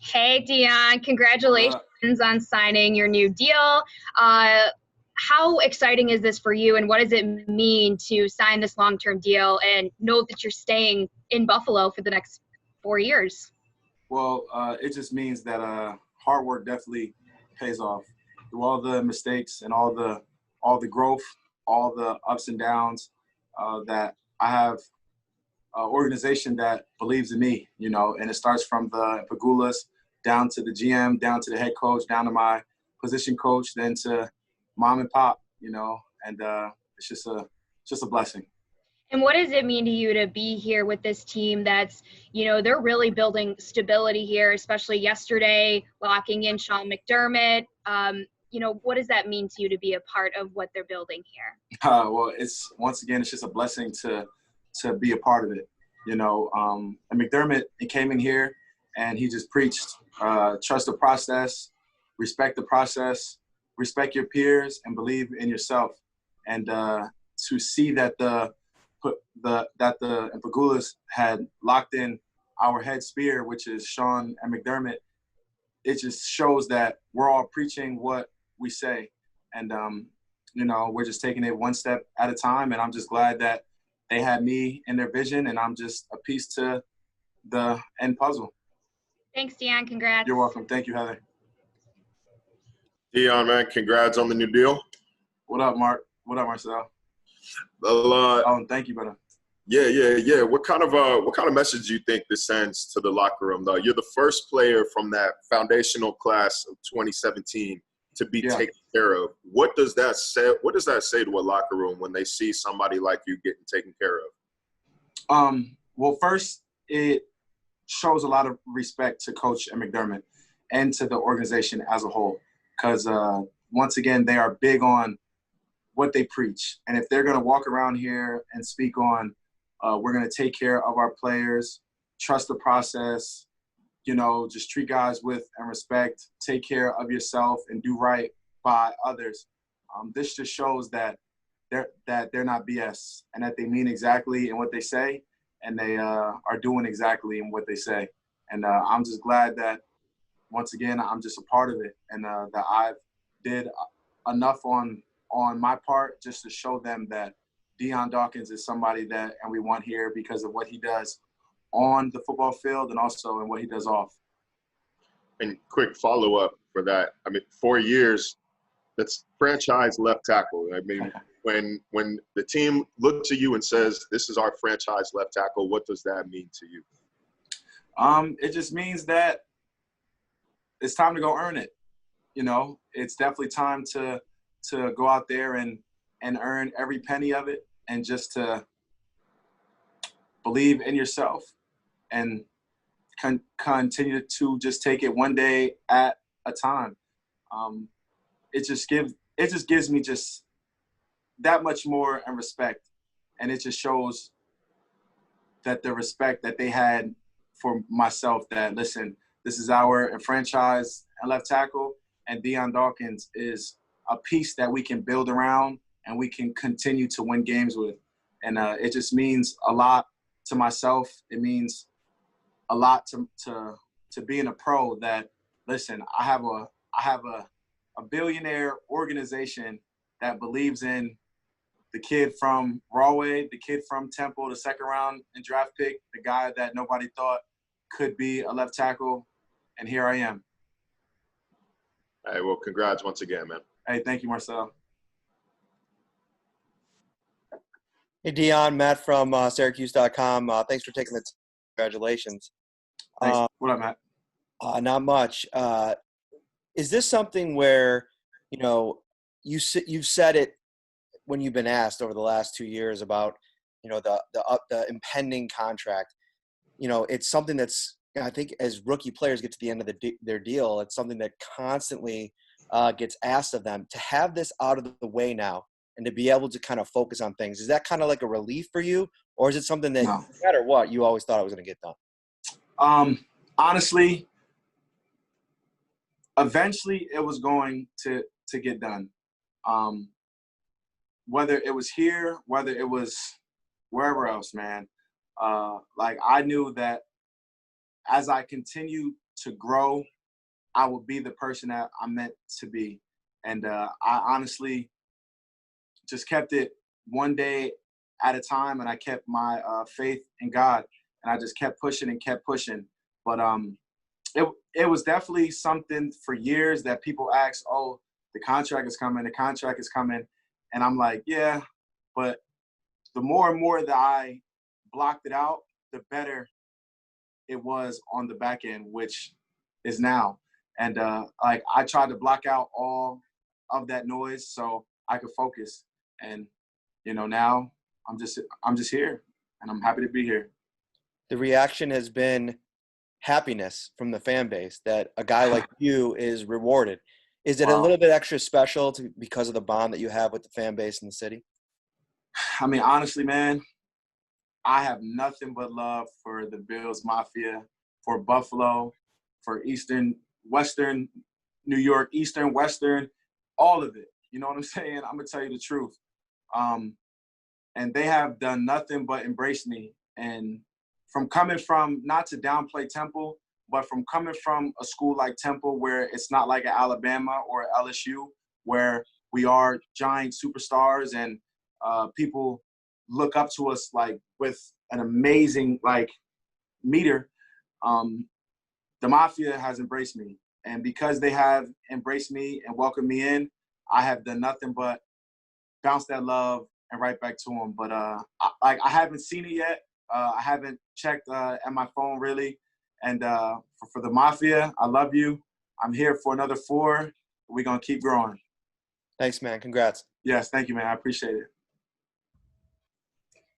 Hey, Dion, What up? congratulations on signing your new deal. How exciting is this for you, and what does it mean to sign this long-term deal and know that you're staying in Buffalo for the next 4 years? Well, it just means that hard work definitely pays off. Through all the mistakes and all the growth, all the ups and downs, that I have an organization that believes in me, and it starts from the Pagulas down to the GM, down to the head coach, down to my position coach, then to mom and pop, and it's just a blessing. And what does it mean to you to be here with this team that's, they're really building stability here, especially yesterday, locking in Sean McDermott. What does that mean to you to be a part of what they're building here? Well, it's once again, it's just a blessing to be a part of it. And McDermott, he came in here and he just preached, trust the process, respect the process, respect your peers, and believe in yourself. And to see that the Pagulas had locked in our head spear, which is Sean and McDermott, it just shows that we're all preaching what we say. And we're just taking it one step at a time. And I'm just glad that they had me in their vision, and I'm just a piece to the end puzzle. Thanks, Dion. Congrats. You're welcome. Thank you, Heather. Dion, man, congrats on the new deal. What up, Mark? What up, Marcel? Well, Oh, thank you, brother. yeah. What kind of message do you think this sends to the locker room, though? You're the first player from that foundational class of 2017 to be taken care of. What does that say? What does that say to a locker room when they see somebody like you getting taken care of? Well, first, it shows a lot of respect to Coach and McDermott and to the organization as a whole, because once again, they are big on what they preach. And if they're going to walk around here and speak on, we're going to take care of our players, trust the process, just treat guys with and respect, take care of yourself, and do right by others. This just shows that they're not BS, and that they mean exactly in what they say, and they are doing exactly in what they say. And I'm just glad that, once again, I'm just a part of it, and that I did enough on my part just to show them that Dion Dawkins is somebody that and we want here because of what he does on the football field and also in what he does off. And quick follow-up for that. I mean, 4 years, that's franchise left tackle. I mean, when the team looks at you and says, this is our franchise left tackle, what does that mean to you? It just means that it's time to go earn it. It's definitely time to go out there and earn every penny of it, and just to believe in yourself and continue to just take it one day at a time. It just gives me just that much more and respect, and it just shows that the respect that they had for myself, that listen, this is our franchise and left tackle, and Dion Dawkins is a piece that we can build around and we can continue to win games with. And it just means a lot to myself. It means a lot to being a pro, that listen, I have a billionaire organization that believes in the kid from Rawway, the kid from Temple, the second round and draft pick, the guy that nobody thought could be a left tackle, and here I am. Hey, well, congrats once again, man. Hey, thank you, Marcel. Hey, Dion, Matt from Syracuse.com. Thanks for taking the time. Congratulations. Thanks. What up, Matt? Not much. Is this something where, you've said it when you've been asked over the last 2 years about, the impending contract? It's something that's, I think, as rookie players get to the end of their deal, it's something that constantly gets asked of them. To have this out of the way now and to be able to kind of focus on things, is that kind of like a relief for you? Or is it something that, no matter what, you always thought it was going to get done? Honestly, eventually it was going to get done. Whether it was here, whether it was wherever else, man. I knew that as I continue to grow, I will be the person that I'm meant to be. And I honestly just kept it one day at a time, and I kept my faith in God, and I just kept pushing and kept pushing. But it was definitely something for years that people asked, oh, the contract is coming, the contract is coming. And I'm like, yeah, but the more and more that I blocked it out, the better it was on the back end, which is now. And like I tried to block out all of that noise so I could focus. And now I'm just here, and I'm happy to be here. The reaction has been happiness from the fan base that a guy like you is rewarded. Is it a little bit extra special because of the bond that you have with the fan base in the city? I mean, honestly, man, I have nothing but love for the Bills Mafia, for Buffalo, for Western New York, Eastern, Western, all of it. You know what I'm saying? I'm going to tell you the truth. And they have done nothing but embrace me. And from coming from, not to downplay Temple, but from coming from a school like Temple where it's not like an Alabama or LSU where we are giant superstars and people look up to us like with an amazing like meter. The Mafia has embraced me. And because they have embraced me and welcomed me in, I have done nothing but bounce that love and right back to them. But I haven't seen it yet. I haven't checked at my phone really. And for the Mafia, I love you. I'm here for another 4. We're going to keep growing. Thanks, man. Congrats. Yes, thank you, man. I appreciate it.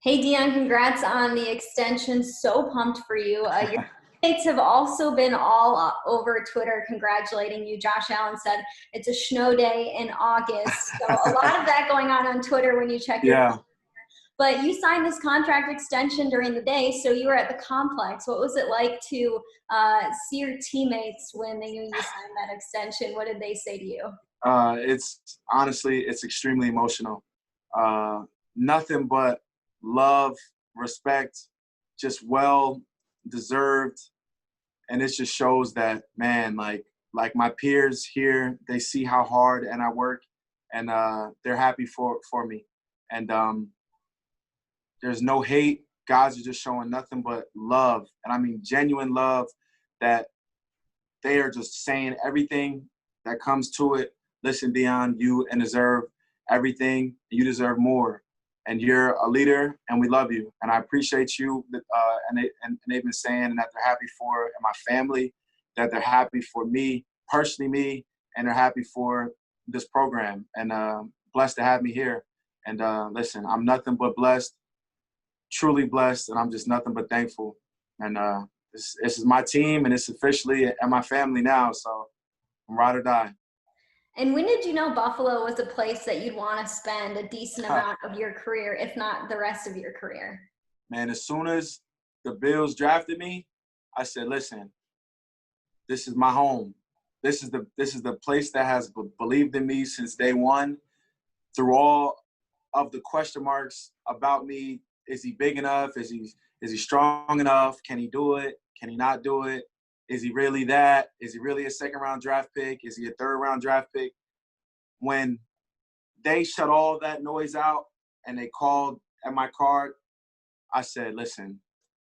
Hey, Dion, congrats on the extension. So pumped for you. Your teammates have also been all over Twitter congratulating you. Josh Allen said it's a snow day in August. So a lot of that going on Twitter when you check your phone. But you signed this contract extension during the day, so you were at the complex. What was it like to see your teammates when they knew you signed that extension? What did they say to you? It's extremely emotional. Nothing but love, respect, just well deserved. And it just shows that, man, like my peers here, they see how hard and I work, and they're happy for me. And there's no hate. Guys are just showing nothing but love. And I mean genuine love, that they are just saying everything that comes to it. Listen, Dion, you deserve everything. You deserve more. And you're a leader, and we love you. And I appreciate you. And they've been saying that they're happy for my family, that they're happy for me, personally, and they're happy for this program. And blessed to have me here. And listen, I'm nothing but blessed, truly blessed, and I'm just nothing but thankful. And this is my team, and it's officially and my family now. So I'm ride or die. And when did you know Buffalo was a place that you'd want to spend a decent amount of your career, if not the rest of your career? Man, as soon as the Bills drafted me, I said, listen, this is my home. This is the place that has believed in me since day one. Through all of the question marks about me, is he big enough? Is he strong enough? Can he do it? Can he not do it? Is he really that? Is he really a second-round draft pick? Is he a third-round draft pick? When they shut all that noise out and they called at my card, I said, listen,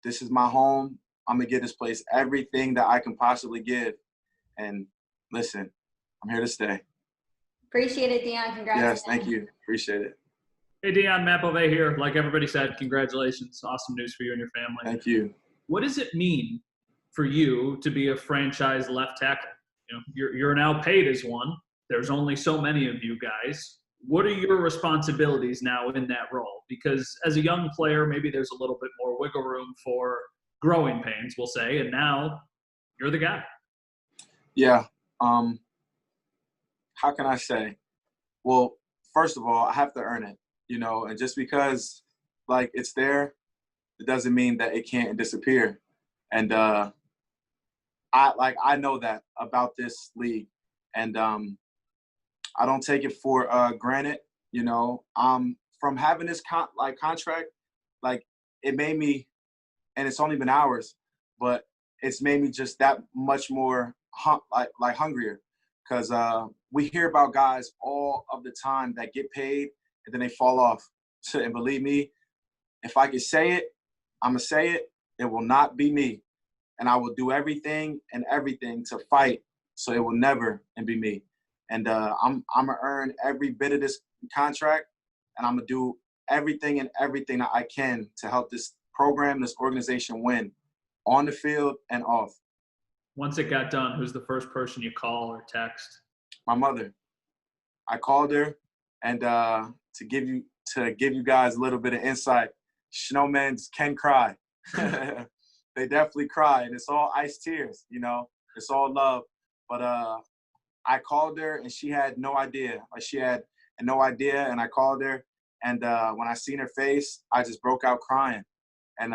this is my home. I'm going to give this place everything that I can possibly give. And listen, I'm here to stay. Appreciate it, Dion. Congrats. Yes, thank you. Appreciate it. Hey, Dion, Matt Bove here. Like everybody said, congratulations. Awesome news for you and your family. Thank you. What does it mean for you to be a franchise left tackle? You're now paid as one. There's only so many of you guys. What are your responsibilities now in that role? Because as a young player, maybe there's a little bit more wiggle room for growing pains, we'll say, and now you're the guy. Yeah. How can I say? Well, first of all, I have to earn it, and just because like it's there, it doesn't mean that it can't disappear. And I know that about this league, and I don't take it for granted. From having this contract, like it made me, and it's only been hours, but it's made me just that much more hungrier, because we hear about guys all of the time that get paid and then they fall off. And believe me, if I could say it, I'm gonna say it. It will not be me, and I will do everything to fight so it will never be me. And I'm gonna earn every bit of this contract, and I'm gonna do everything that I can to help this program, this organization win, on the field and off. Once it got done, who's the first person you call or text? My mother. I called her, and to give you guys a little bit of insight, snowmen can cry. They definitely cry, and it's all ice tears, it's all love. But I called her, and she had no idea. She had no idea, and I called her, and when I seen her face, I just broke out crying. And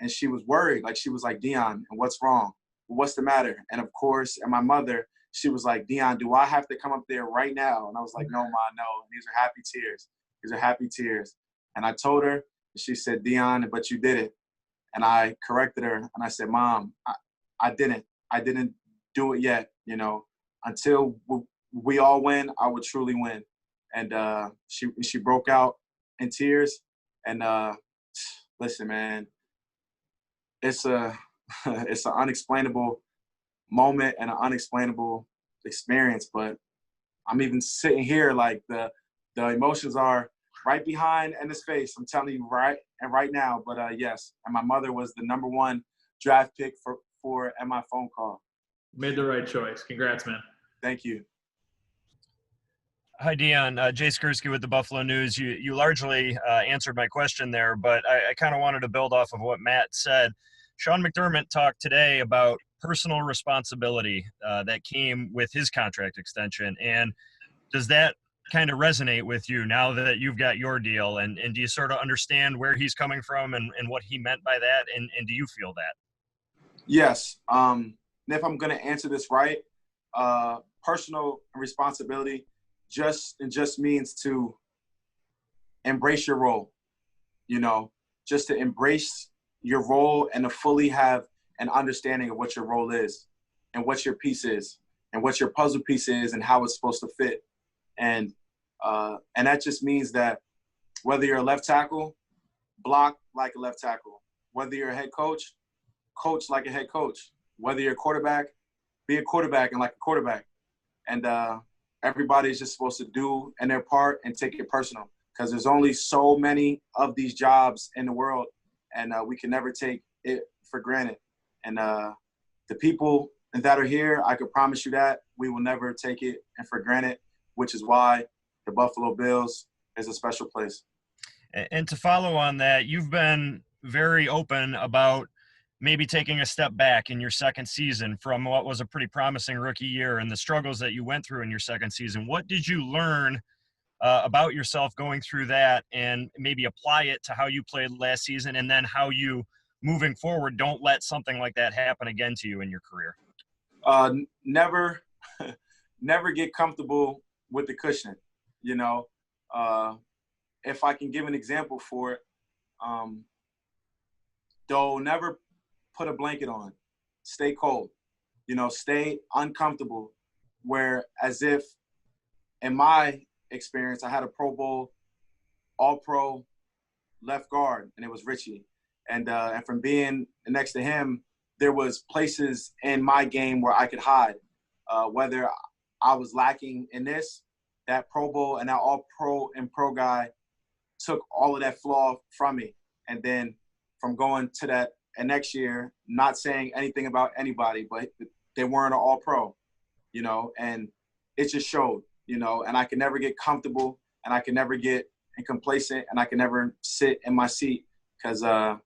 she was worried. She was like, Dion, and what's wrong? What's the matter? And of course, and my mother, she was like, Dion, do I have to come up there right now? And I was like, no, Ma, no. These are happy tears. These are happy tears. And I told her, and she said, Dion, but you did it. And I corrected her, and I said, Mom, I didn't do it yet. Until we all win, I would truly win. And she broke out in tears. And listen, man, it's an unexplainable moment and an unexplainable experience. But I'm even sitting here like the emotions are right behind in his face. I'm telling you right now. But yes, and my mother was the #1 draft pick for at my phone call. Made the right choice. Congrats, man. Thank you. Hi, Dion. Jay Skursky with the Buffalo News. You largely answered my question there, but I kind of wanted to build off of what Matt said. Sean McDermott talked today about personal responsibility that came with his contract extension. And does that kind of resonate with you now that you've got your deal? And do you sort of understand where he's coming from and what he meant by that? And do you feel that? Yes. And if I'm going to answer this right, personal responsibility just means to embrace your role, just to embrace your role and to fully have an understanding of what your role is and what your piece is and what your puzzle piece is and how it's supposed to fit. And that just means that whether you're a left tackle, block like a left tackle. Whether you're a head coach, coach like a head coach. Whether you're a quarterback, be a quarterback and like a quarterback. And everybody's just supposed to do their part and take it personal, because there's only so many of these jobs in the world, and we can never take it for granted. And the people that are here, I could promise you that we will never take it for granted, which is why the Buffalo Bills is a special place. And to follow on that, you've been very open about maybe taking a step back in your second season from what was a pretty promising rookie year and the struggles that you went through in your second season. What did you learn about yourself going through that, and maybe apply it to how you played last season, and then how you, moving forward, don't let something like that happen again to you in your career? Never get comfortable with the cushion. If I can give an example for it, though, never put a blanket on, stay cold, stay uncomfortable, where as if in my experience, I had a Pro Bowl, All-Pro left guard, and it was Richie. And from being next to him, there was places in my game where I could hide, whether I was lacking in this, that Pro Bowl and that All-Pro and Pro guy took all of that flaw from me. And then from going to that, and next year, not saying anything about anybody, but they weren't an All-Pro, and it just showed, and I could never get comfortable, and I could never get complacent, and I could never sit in my seat, because the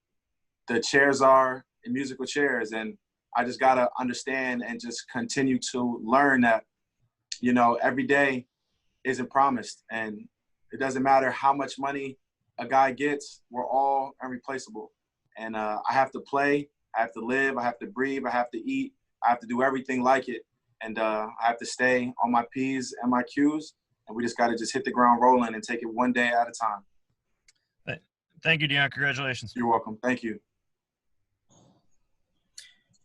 chairs are musical chairs, and I just got to understand and just continue to learn that, every day isn't promised, and it doesn't matter how much money a guy gets, we're all irreplaceable. And I have to play, I have to live, I have to breathe, I have to eat, I have to do everything like it. And I have to stay on my P's and my Q's, and we just got to just hit the ground rolling and take it one day at a time. Thank you, Dion. Congratulations. You're welcome. Thank you.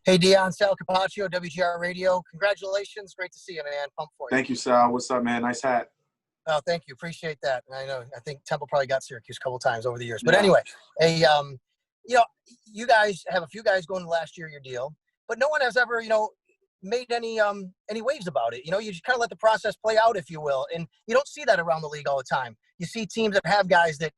Hey, Dion, Sal Capaccio, WGR Radio. Congratulations. Great to see you, man. Pumped for you. Thank you, Sal. What's up, man? Nice hat. Oh, thank you. Appreciate that. I think Temple probably got Syracuse a couple times over the years. But anyway, you guys have a few guys going to last year your deal, but no one has ever, made any waves about it. You just kind of let the process play out, if you will. And you don't see that around the league all the time. You see teams that have guys that,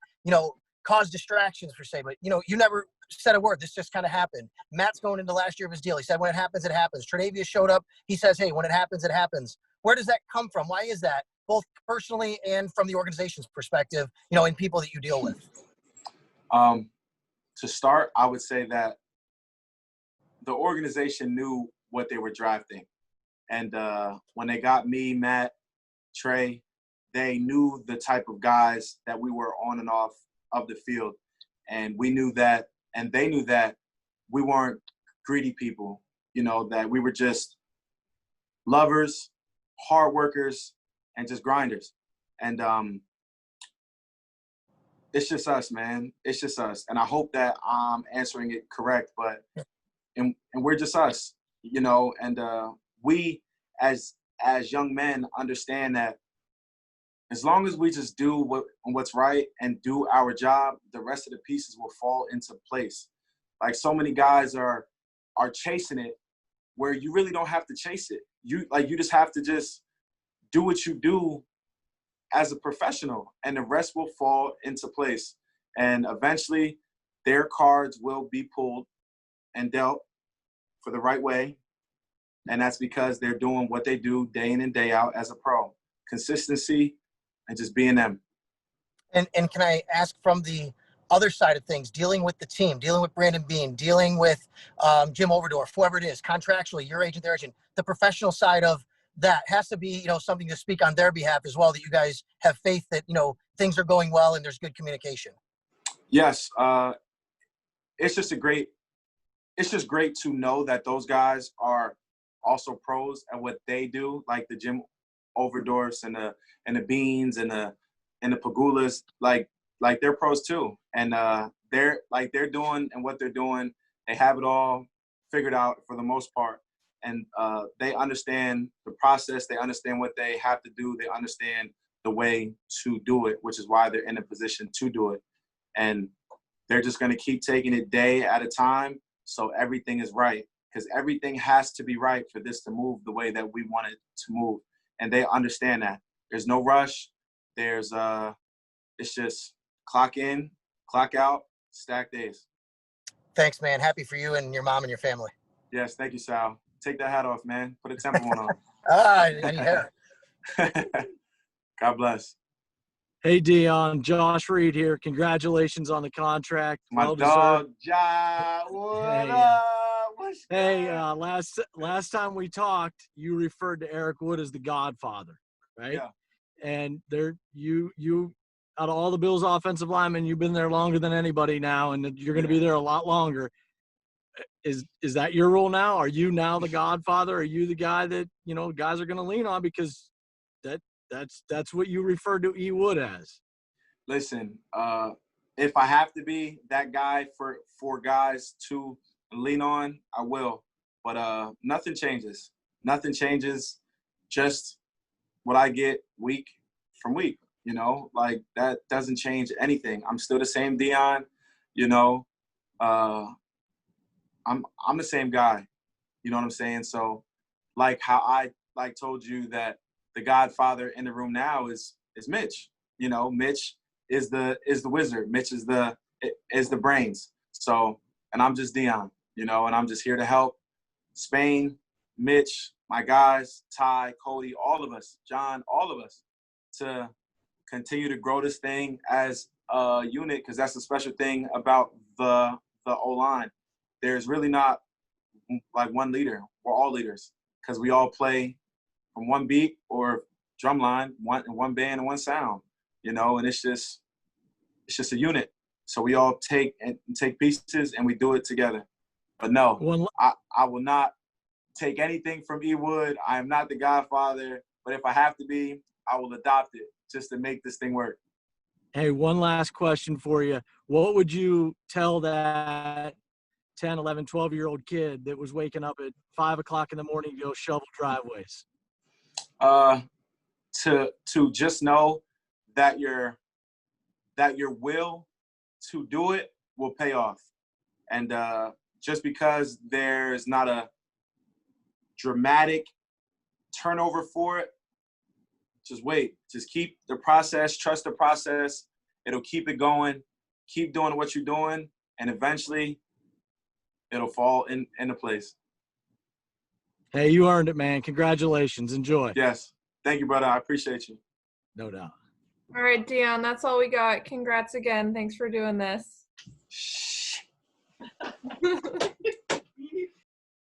cause distractions per se, but you never said a word. This just kind of happened. Matt's going into last year of his deal. He said, when it happens, it happens. Tre'Davious showed up. He says, hey, when it happens, it happens. Where does that come from? Why is that? Both personally and from the organization's perspective, in people that you deal with? To start, I would say that the organization knew what they were drafting. And when they got me, Matt, Trey, they knew the type of guys that we were on and off of the field. And we knew that, and they knew that we weren't greedy people, that we were just lovers, hard workers, and just grinders. And it's just us, man. It's just us. And I hope that I'm answering it correct, but and we're just us, and we as young men understand that as long as we just do what's right and do our job, the rest of the pieces will fall into place. Like so many guys are chasing it where you really don't have to chase it. You just have to just do what you do as a professional, and the rest will fall into place. And eventually their cards will be pulled and dealt for the right way. And that's because they're doing what they do day in and day out as a pro. Consistency and just being them. And can I ask from the other side of things, dealing with the team, dealing with Brandon Beane, dealing with Jim Overdorf, whoever it is, contractually, your agent, their agent, the professional side of that has to be, something to speak on their behalf as well, that you guys have faith that, things are going well and there's good communication. Yes. It's just great to know that those guys are also pros at what they do, like the Jim Overdorfs and the Beans and the Pagulas, like they're pros too. And they're doing and what they're doing, they have it all figured out for the most part. And they understand the process. They understand what they have to do. They understand the way to do it, which is why they're in a position to do it. And they're just going to keep taking it day at a time so everything is right, because everything has to be right for this to move the way that we want it to move. And they understand that. There's no rush. There's it's just clock in, clock out, stack days. Thanks, man. Happy for you and your mom and your family. Yes, thank you, Sal. Take that hat off, man. Put a Temple one on. I need hair. God bless. Hey, Dion. Josh Reed here. Congratulations on the contract. My dog, Ja. What up? What's good? Last time we talked, you referred to Eric Wood as the Godfather, right? Yeah. And you out of all the Bills offensive linemen, you've been there longer than anybody now, and you're going to be there a lot longer. Is that your role now? Are you now the Godfather? Are you the guy that guys are going to lean on, because that's what you referred to E. Wood as? Listen, if I have to be that guy for guys to lean on, I will. But nothing changes. Nothing changes. Just what I get week from week. That doesn't change anything. I'm still the same Dion. I'm the same guy. You know what I'm saying? So, like how I told you that the Godfather in the room now is Mitch. Mitch is the wizard. Mitch is the brains. So, and I'm just Dion. And I'm just here to help Spain, Mitch, my guys, Ty, Cody, all of us, John, all of us, to continue to grow this thing as a unit, because that's the special thing about the O-line. There's really not like one leader. We're all leaders, because we all play from one beat or drum line, one band and one sound, and it's just a unit. So we all take pieces and we do it together. But no, I will not take anything from E. Wood. I am not the Godfather, but if I have to be, I will adopt it just to make this thing work. Hey, one last question for you. What would you tell that 10, 11, 12-year-old kid that was waking up at 5 o'clock in the morning to go shovel driveways? To just know that your will to do it will pay off. And just because there's not a dramatic turnover for it, just wait. Just keep the process, trust the process. It'll keep it going. Keep doing what you're doing, and eventually it'll fall into place. Hey, you earned it, man. Congratulations. Enjoy. Yes. Thank you, brother. I appreciate you. No doubt. All right, Dion, that's all we got. Congrats again. Thanks for doing this.